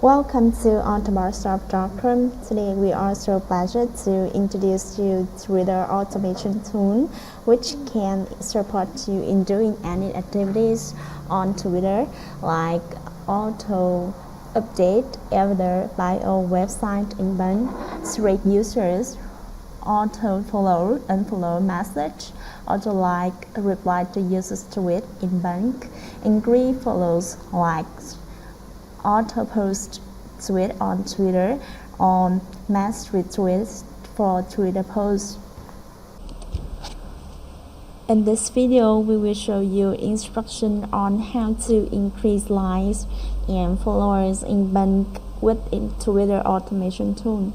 Welcome to ontobarstop.com. Today we are so pleased to introduce you Twitter automation tool, which can support you in doing any activities on Twitter, like auto update either bio website inbound, select users, auto follow, unfollow message, auto like, reply to users tweet inbound, agree follows, likes, auto post tweet on Twitter, on mass retweets for Twitter posts. In this video, we will show you instruction on how to increase likes and followers in bulk within Twitter automation tool.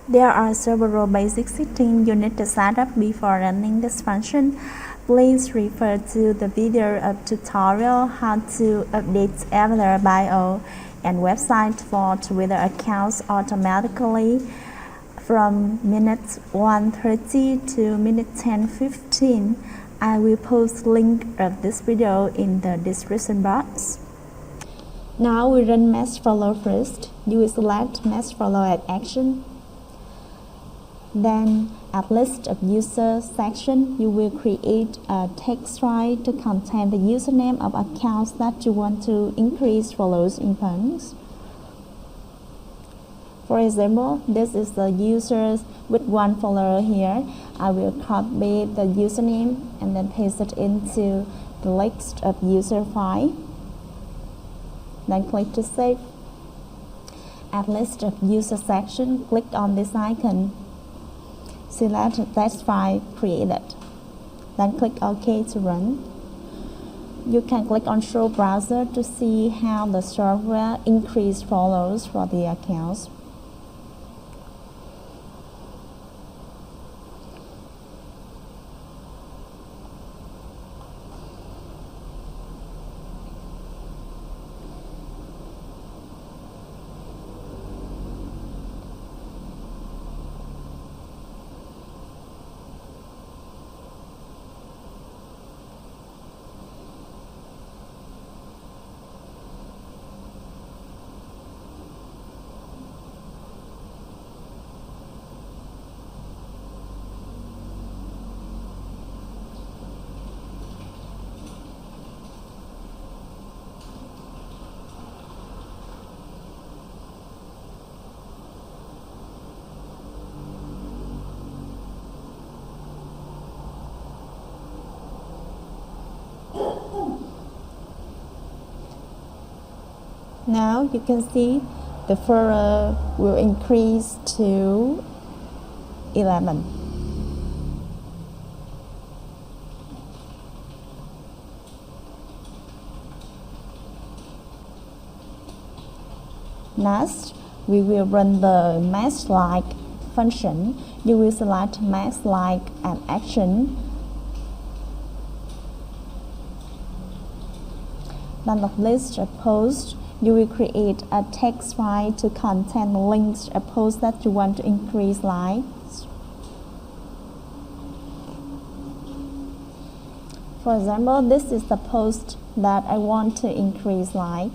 There are several basic settings you need to set up before running this function. Please refer to the video of tutorial how to update avatar bio and website for Twitter accounts automatically from minute 1:30 to minute 10:15. I will post link of this video in the description box. Now we run mass follow first. You will select mass follow as action. Then at list of users section, you will create a text file to contain the username of accounts that you want to increase follows in posts. For example, this is the users with one follower here. I will copy the username and then paste it into the list of user file. Then click to save. At list of user section, click on this icon. Select the text file created. Then click OK to run. You can click on Show Browser to see how the software increase follows for the accounts. Now you can see the follower will increase to 11. Next, we will run the mass like function. You will select mass like and action. Then the list of posts. You will create a text file to contain the links of posts that you want to increase likes. For example, this is the post that I want to increase like.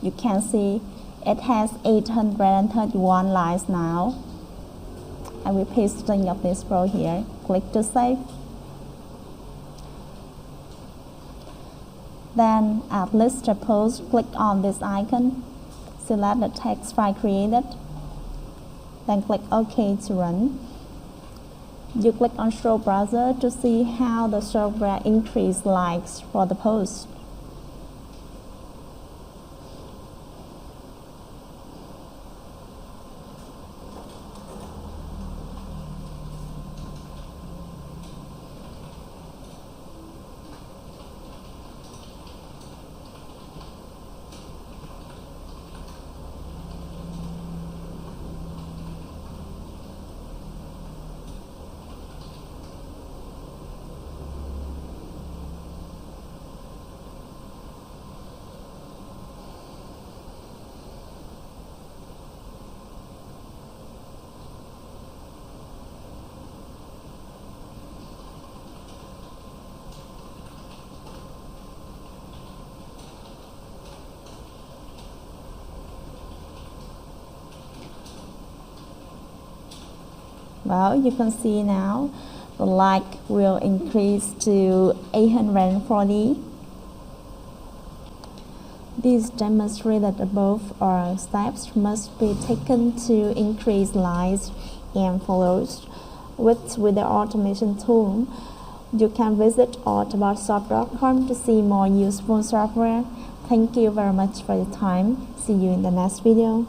You can see it has 831 likes now. I will paste the link of this post here. Click to save. Then at list of posts, click on this icon, select the text file created, then click OK to run. You click on Show Browser to see how the software increase likes for the post. Well, you can see now the like will increase to 840. These demonstrate that above all steps must be taken to increase likes and follows. With the automation tool, you can visit autobotshop.com to see more useful software. Thank you very much for your time. See you in the next video.